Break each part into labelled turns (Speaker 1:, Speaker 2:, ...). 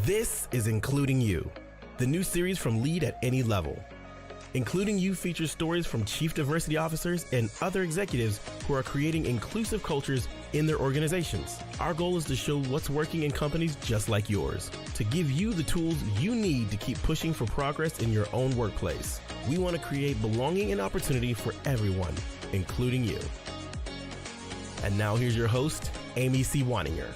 Speaker 1: This is Including You, the new series from Lead at Any Level. Including You features stories from chief diversity officers and other executives who are creating inclusive cultures in their organizations. Our goal is to show what's working in companies just like yours, to give you the tools you need to keep pushing for progress in your own workplace. We want to create belonging and opportunity for everyone, including you. And now here's your host, Amy C. Waninger.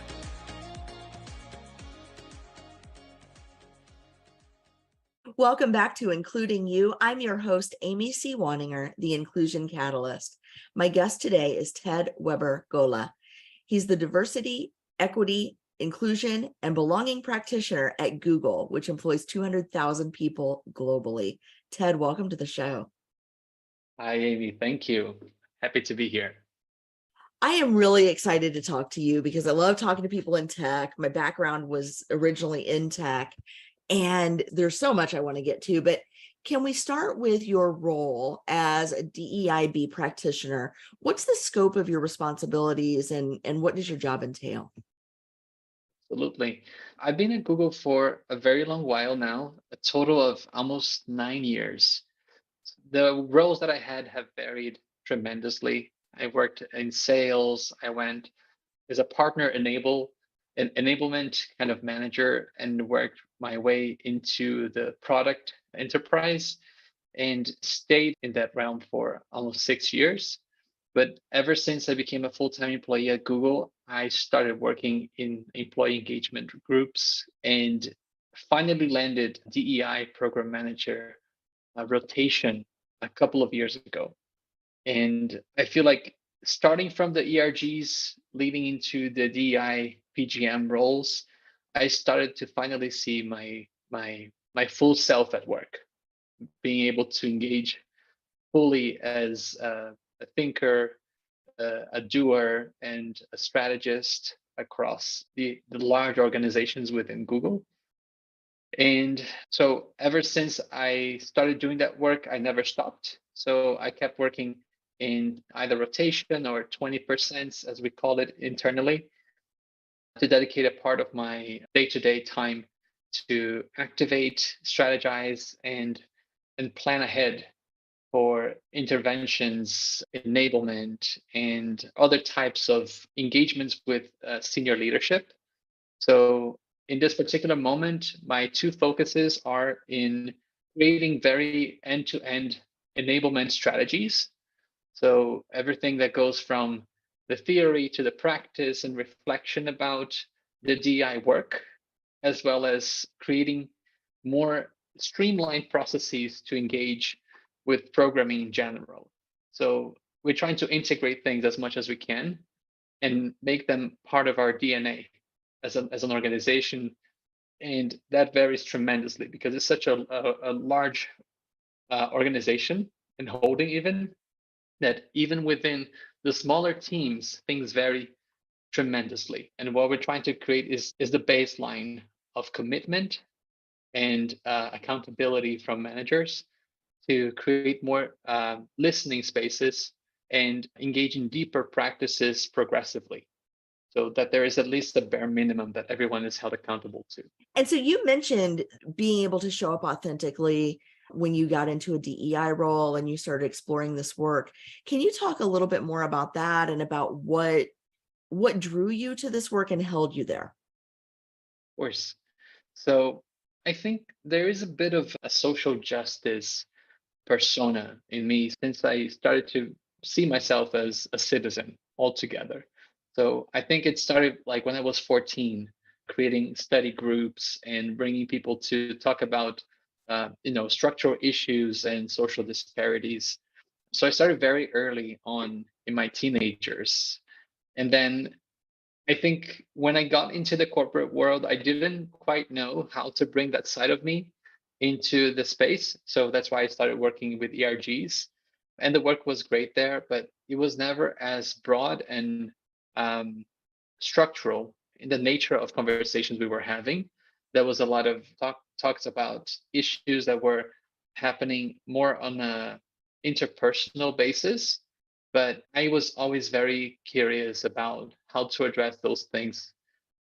Speaker 2: Welcome back to Including You. I'm your host, Amy C. Waninger, the Inclusion Catalyst. My guest today is Ted Weber Gola. He's the Diversity, Equity, Inclusion, and Belonging Practitioner at Google, which employs 200,000 people globally. Ted, welcome to the show.
Speaker 3: Hi, Amy. Thank you. Happy to be here.
Speaker 2: I am really excited to talk to you because I love talking to people in tech. My background was originally in tech. And there's so much I want to get to, but can we start with your role as a DEIB practitioner? What's the scope of your responsibilities and what does your job entail?
Speaker 3: Absolutely. I've been at Google for a very long while now, a total of almost 9 years. The roles that I had have varied tremendously. I worked in sales. I went as a partner enablement kind of manager and worked my way into the product enterprise and stayed in that realm for almost 6 years. But ever since I became a full-time employee at Google, I started working in employee engagement groups and finally landed DEI program manager rotation a couple of years ago. And I feel like starting from the ERGs leading into the DEI PGM roles, I started to finally see my full self at work, being able to engage fully as a thinker, a doer, and a strategist across the large organizations within Google. And so ever since I started doing that work, I never stopped. So I kept working in either rotation or 20%, as we call it internally, to dedicate a part of my day-to-day time to activate, strategize, and plan ahead for interventions, enablement, and other types of engagements with senior leadership. So in this particular moment, my two focuses are in creating very end-to-end enablement strategies. So everything that goes from the theory to the practice and reflection about the DI work, as well as creating more streamlined processes to engage with programming in general. So we're trying to integrate things as much as we can and make them part of our DNA as an organization. And that varies tremendously because it's such a large organization and holding even, that even within the smaller teams, things vary tremendously. And what we're trying to create is the baseline of commitment and accountability from managers to create more listening spaces and engage in deeper practices progressively, so that there is at least a bare minimum that everyone is held accountable to.
Speaker 2: And so you mentioned being able to show up authentically when you got into a DEI role and you started exploring this work. Can you talk a little bit more about that and about what drew you to this work and held you there?
Speaker 3: Of course. So I think there is a bit of a social justice persona in me since I started to see myself as a citizen altogether. So I think it started like when I was 14, creating study groups and bringing people to talk about structural issues and social disparities. So I started very early on in my teenagers. And then I think when I got into the corporate world, I didn't quite know how to bring that side of me into the space. So that's why I started working with ERGs. And the work was great there, but it was never as broad and structural in the nature of conversations we were having. There was a lot of talks about issues that were happening more on a interpersonal basis, but I was always very curious about how to address those things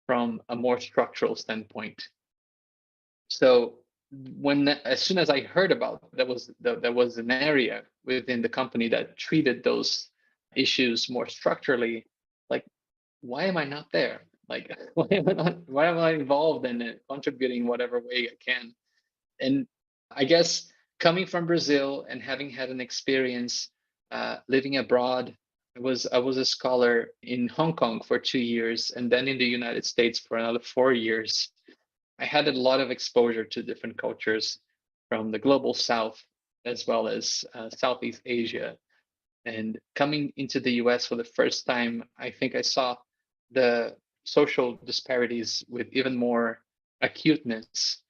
Speaker 3: from a more structural standpoint. So as soon as I heard about that was an area within the company that treated those issues more structurally, like, why am I not there? Like, why am I involved in it, contributing whatever way I can? And I guess coming from Brazil and having had an experience living abroad, I was a scholar in Hong Kong for 2 years, and then in the United States for another 4 years. I had a lot of exposure to different cultures from the global South as well as Southeast Asia. And coming into the US for the first time, I think I saw the social disparities with even more acuteness.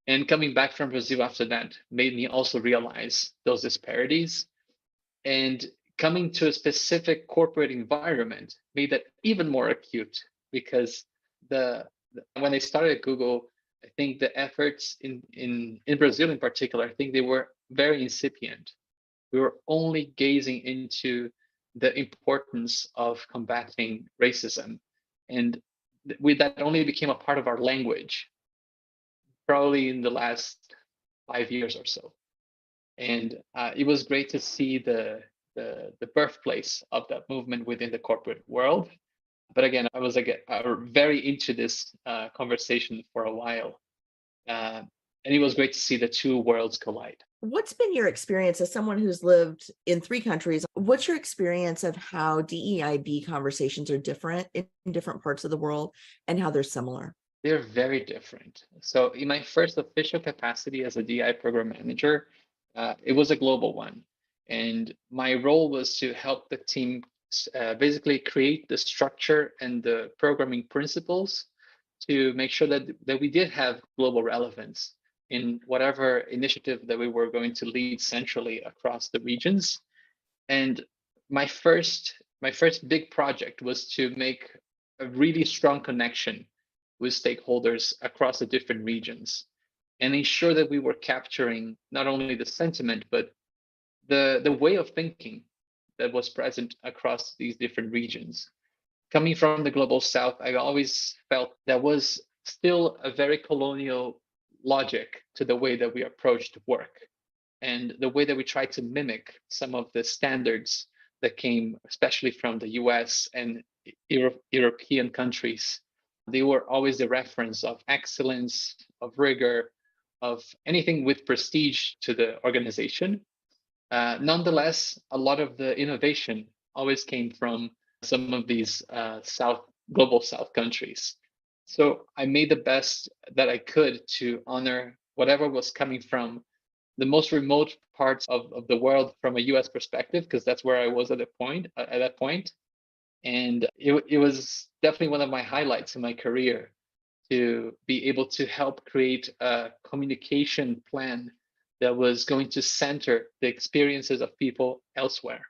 Speaker 3: And coming back from Brazil after that made me also realize those disparities. And coming to a specific corporate environment made that even more acute because when I started at Google, I think the efforts in Brazil in particular, I think they were very incipient. We were only gazing into the importance of combating racism. And that only became a part of our language, probably in the last 5 years or so. And it was great to see the birthplace of that movement within the corporate world. But again, I was like very into this conversation for a while. And it was great to see the two worlds collide.
Speaker 2: What's been your experience as someone who's lived in 3 countries? What's your experience of how DEIB conversations are different in different parts of the world and how they're similar?
Speaker 3: They're very different. So in my first official capacity as a DI program manager, it was a global one. And my role was to help the team basically create the structure and the programming principles to make sure that we did have global relevance in whatever initiative that we were going to lead centrally across the regions. And my first big project was to make a really strong connection with stakeholders across the different regions and ensure that we were capturing not only the sentiment but the way of thinking that was present across these different regions. Coming from the global South, I always felt there was still a very colonial logic to the way that we approached work and the way that we tried to mimic some of the standards that came especially from the US and European countries. They were always the reference of excellence, of rigor, of anything with prestige to the organization. Nonetheless, a lot of the innovation always came from some of these global South countries. So I made the best that I could to honor whatever was coming from the most remote parts of the world from a US perspective, because that's where I was at that point. And it was definitely one of my highlights in my career to be able to help create a communication plan that was going to center the experiences of people elsewhere.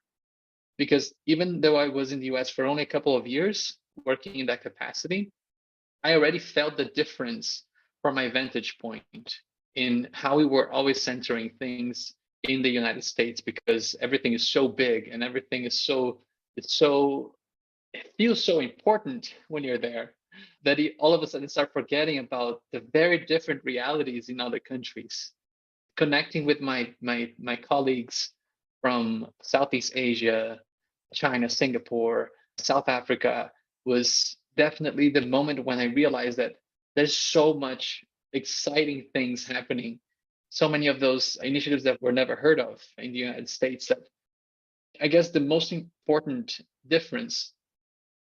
Speaker 3: Because even though I was in the US for only a couple of years working in that capacity, I already felt the difference from my vantage point in how we were always centering things in the United States because everything is so big and everything is it feels so important when you're there that you all of a sudden start forgetting about the very different realities in other countries. Connecting with my colleagues from Southeast Asia, China, Singapore, South Africa was definitely the moment when I realized that there's so much exciting things happening, so many of those initiatives that were never heard of in the United States. That I guess the most important difference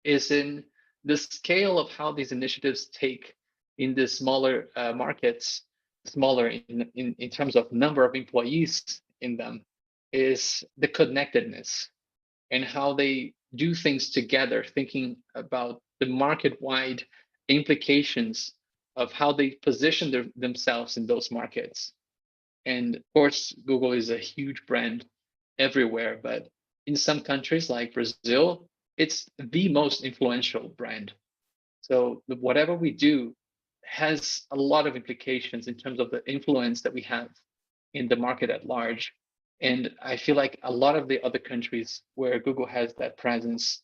Speaker 3: is in the scale of how these initiatives take in the smaller markets, smaller in terms of number of employees in them, is the connectedness and how they do things together, thinking about the market-wide implications of how they position themselves in those markets. And of course, Google is a huge brand everywhere, but in some countries like Brazil, it's the most influential brand. So whatever we do has a lot of implications in terms of the influence that we have in the market at large. And I feel like a lot of the other countries where Google has that presence,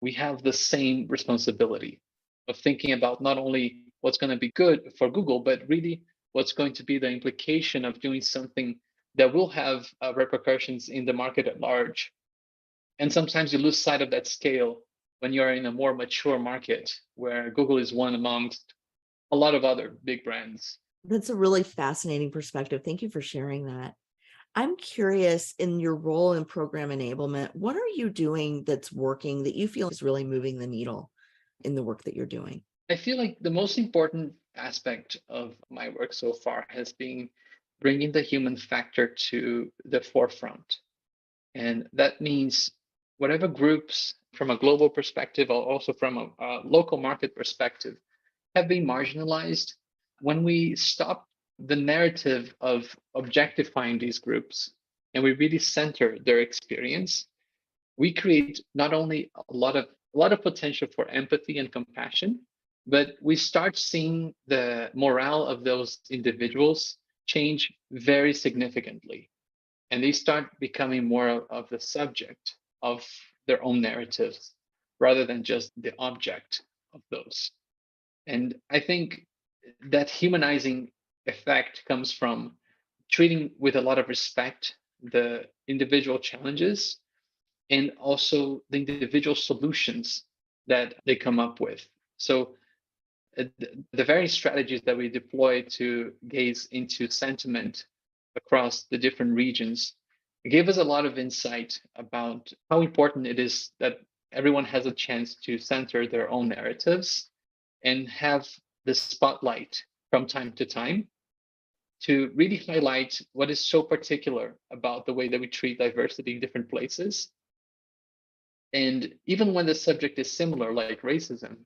Speaker 3: we have the same responsibility of thinking about not only what's going to be good for Google, but really what's going to be the implication of doing something that will have repercussions in the market at large. And sometimes you lose sight of that scale when you're in a more mature market where Google is one amongst a lot of other big brands.
Speaker 2: That's a really fascinating perspective. Thank you for sharing that. I'm curious, in your role in program enablement, what are you doing that's working that you feel is really moving the needle in the work that you're doing?
Speaker 3: I feel like the most important aspect of my work so far has been bringing the human factor to the forefront. And that means whatever groups from a global perspective or also from a local market perspective have been marginalized, when we stop the narrative of objectifying these groups and we really center their experience, we create not only a lot of potential for empathy and compassion, but we start seeing the morale of those individuals change very significantly, and they start becoming more of the subject of their own narratives rather than just the object of those. And I think that humanizing effect comes from treating with a lot of respect the individual challenges and also the individual solutions that they come up with. So the very strategies that we deploy to gaze into sentiment across the different regions gave us a lot of insight about how important it is that everyone has a chance to center their own narratives and have the spotlight from time to time to really highlight what is so particular about the way that we treat diversity in different places. And even when the subject is similar, like racism,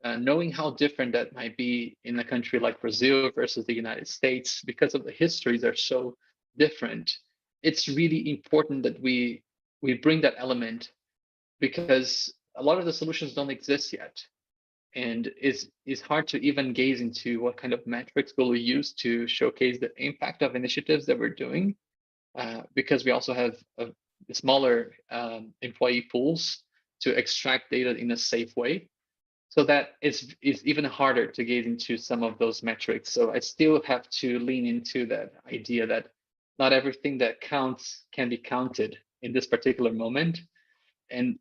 Speaker 3: knowing how different that might be in a country like Brazil versus the United States, because of the histories are so different, it's really important that we bring that element, because a lot of the solutions don't exist yet. And it's hard to even gaze into what kind of metrics we'll use to showcase the impact of initiatives that we're doing, because we also have smaller employee pools to extract data in a safe way. So that it's even harder to get into some of those metrics. So I still have to lean into that idea that not everything that counts can be counted in this particular moment. And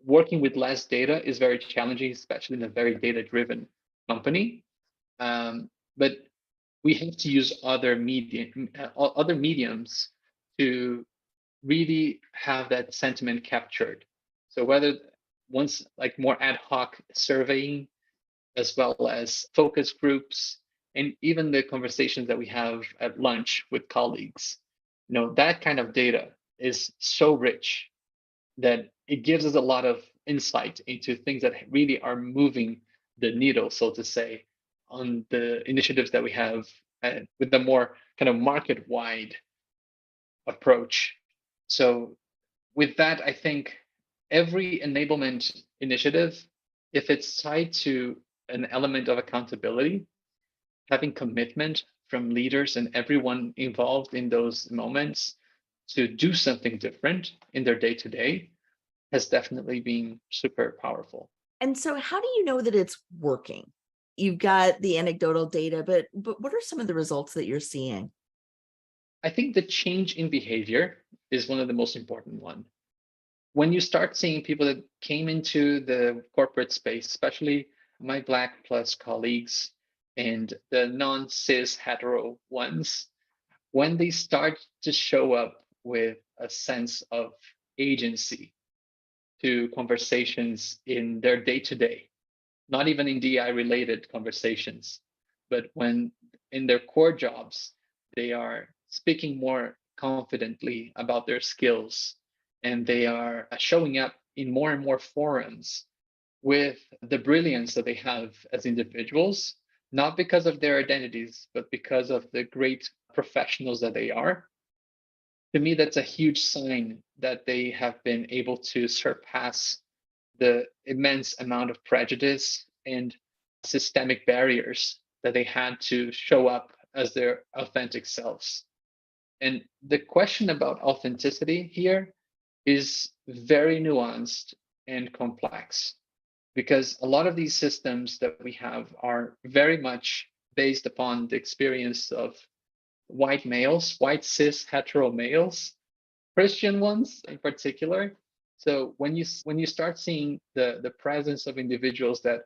Speaker 3: working with less data is very challenging, especially in a very data-driven company. But we have to use other mediums to really have that sentiment captured. So whether once like more ad hoc surveying, as well as focus groups, and even the conversations that we have at lunch with colleagues, that kind of data is so rich that it gives us a lot of insight into things that really are moving the needle, so to say, on the initiatives that we have with a more kind of market-wide approach. So with that, I think every enablement initiative, if it's tied to an element of accountability, having commitment from leaders and everyone involved in those moments to do something different in their day to day, has definitely been super powerful.
Speaker 2: And so how do you know that it's working? You've got the anecdotal data, but what are some of the results that you're seeing?
Speaker 3: I think the change in behavior is one of the most important one. When you start seeing people that came into the corporate space, especially my Black plus colleagues and the non-cis hetero ones, when they start to show up with a sense of agency to conversations in their day-to-day, not even in DI related conversations, but when in their core jobs, they are speaking more confidently about their skills and they are showing up in more and more forums with the brilliance that they have as individuals, not because of their identities, but because of the great professionals that they are. To me, that's a huge sign that they have been able to surpass the immense amount of prejudice and systemic barriers that they had to show up as their authentic selves. And the question about authenticity here is very nuanced and complex, because a lot of these systems that we have are very much based upon the experience of white males, white cis hetero males, Christian ones in particular. So when you start seeing the presence of individuals that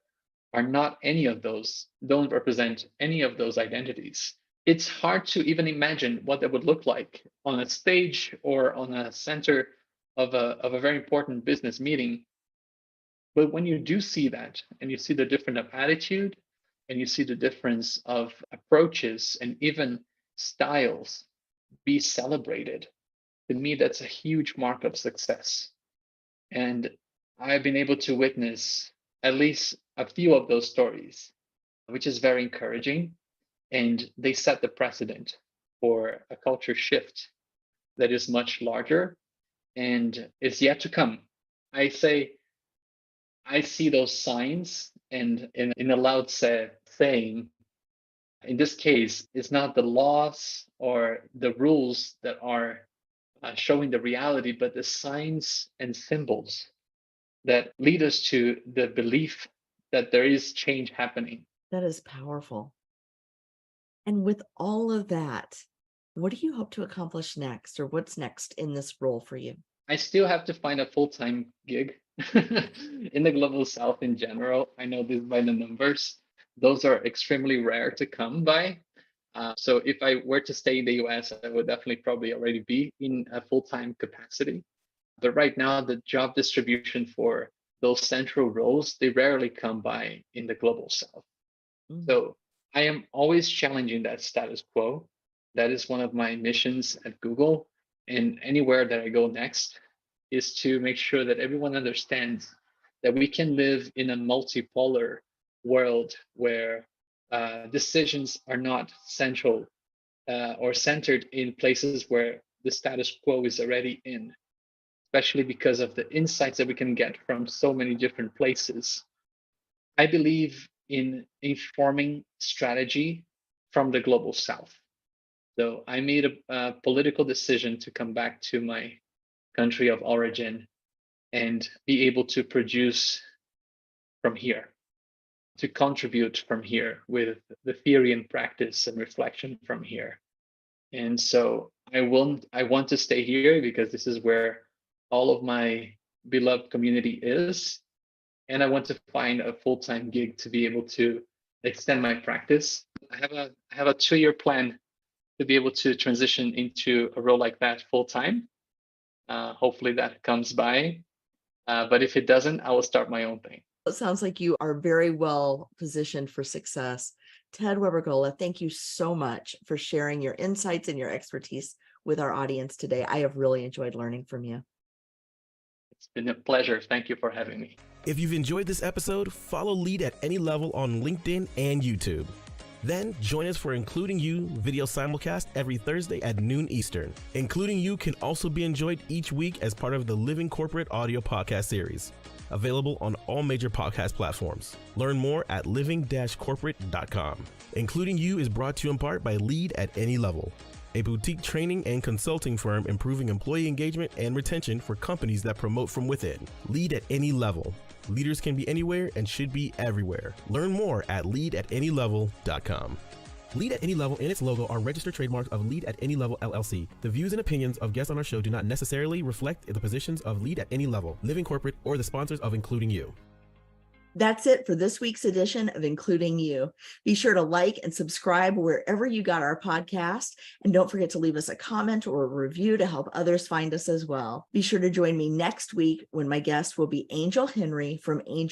Speaker 3: are not any of those, don't represent any of those identities, it's hard to even imagine what that would look like on a stage or on a center of a very important business meeting. But when you do see that and you see the difference of attitude and you see the difference of approaches and even styles be celebrated, to me, that's a huge mark of success. And I've been able to witness at least a few of those stories, which is very encouraging. And they set the precedent for a culture shift that is much larger and is yet to come. I say, I see those signs, and in a loud saying, in this case, it's not the laws or the rules that are showing the reality, but the signs and symbols that lead us to the belief that there is change happening.
Speaker 2: That is powerful. And with all of that, what do you hope to accomplish next, or what's next in this role for you?
Speaker 3: I still have to find a full-time gig in the global south in general. I know this by the numbers. Those are extremely rare to come by. So if I were to stay in the US, I would definitely probably already be in a full-time capacity. But right now, the job distribution for those central roles, they rarely come by in the global south. So I am always challenging that status quo. That is one of my missions at Google, and anywhere that I go next is to make sure that everyone understands that we can live in a multipolar world where decisions are not central or centered in places where the status quo is already in, especially because of the insights that we can get from so many different places. I believe in informing strategy from the global south. So I made a political decision to come back to my country of origin and be able to produce from here, to contribute from here with the theory and practice and reflection from here. And so I want to stay here because this is where all of my beloved community is. And I want to find a full-time gig to be able to extend my practice. I have a 2-year plan to be able to transition into a role like that full-time. Hopefully that comes by. But if it doesn't, I will start my own thing.
Speaker 2: It sounds like you are very well positioned for success. Ted Weber Gola, thank you so much for sharing your insights and your expertise with our audience today. I have really enjoyed learning from you.
Speaker 3: It's been a pleasure. Thank you for having me.
Speaker 1: If you've enjoyed this episode, follow Lead at Any Level on LinkedIn and YouTube. Then join us for Including You video simulcast every Thursday at noon Eastern. Including You can also be enjoyed each week as part of the Living Corporate audio podcast series, available on all major podcast platforms. Learn more at living-corporate.com. Including You is brought to you in part by Lead at Any Level, a boutique training and consulting firm improving employee engagement and retention for companies that promote from within. Lead at Any Level. Leaders can be anywhere and should be everywhere. Learn more at leadatanylevel.com. Lead at Any Level and its logo are registered trademarks of Lead at Any Level LLC. The views and opinions of guests on our show do not necessarily reflect the positions of Lead at Any Level, Living Corporate, or the sponsors of Including You.
Speaker 2: That's it for this week's edition of Including You. Be sure to like and subscribe wherever you got our podcast. And don't forget to leave us a comment or a review to help others find us as well. Be sure to join me next week when my guest will be Angel Henry from Angel